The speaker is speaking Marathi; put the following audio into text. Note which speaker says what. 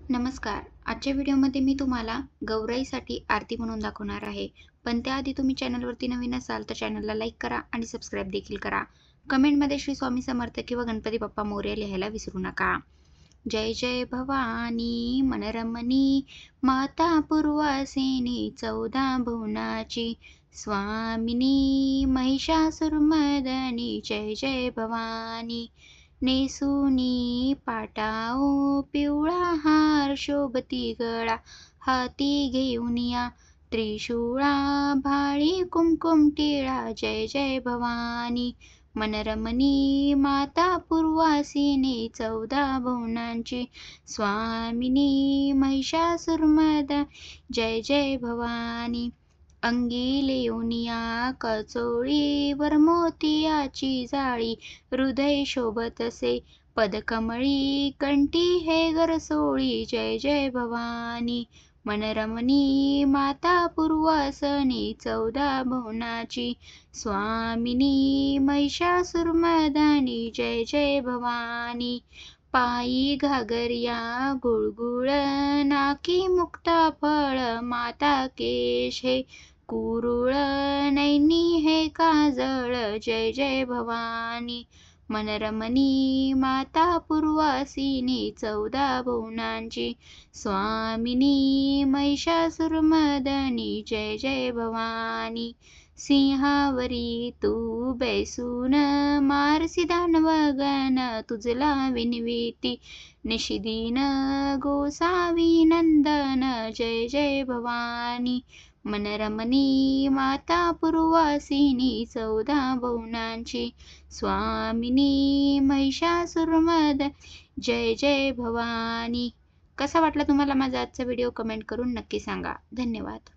Speaker 1: नमस्कार. आजच्या व्हिडिओमध्ये मी तुम्हाला गौराईसाठी आरती म्हणून दाखवणार आहे. पण त्याआधी तुम्ही चॅनलवरती नवीन असाल तर चॅनलला लाईक करा आणि सबस्क्राईब देखील करा. कमेंटमध्ये श्री स्वामी समर्थ किंवा गणपती बाप्पा मोरया लिहायला विसरू नका. जय जय भवानी मनरमणी माता पूर्वासिनी 14 भुवनाची स्वामिनी महिषासुरमर्दिनी जय जय भवानी. नेसुनी पाटाओ पिवळा हार शोभती गळा हाती घेऊनिया त्रिशूळा भाळी कुमकुम टिळा जय जय भवानी. मनरमणी माता पूर्वासिनी 14 भुवनांची स्वामिनी महिषासुरमर्दिनी जय जय भवानी. अंगी लेऊनिया कचोळीवर मोतियाची जाळी हृदय शोभतसे पदकमळी कंठी हे गरसोळी जय जय भवानी. मनरमणी माता पूर्वासिनी 14 भुवनाची स्वामिनी महिषासुरमर्दिनी जय जय भवानी. पायी घागर्या गुळगुळ नाकी मुक्ताफळ माता केश हे कुरुळ नैनी हे काजळ जय जय भवानी. मनरमणी माता पूर्वासिनी 14 भुवनांची स्वामिनी महिषासुरमर्दिनी जय जय भवानी. सिंहावरी तू बैसून मारसी दानवगण तुझला विनविती निशिदीन गोसावी नंदन जय जय भवानी. मनरमणी माता पूर्वासिनी 14 भुवनांची स्वामिनी महिषासुरमर्दिनी जय जय भवानी. कसा वाटला तुम्हाला माझा आजचा व्हिडिओ कमेंट करून नक्की सांगा. धन्यवाद.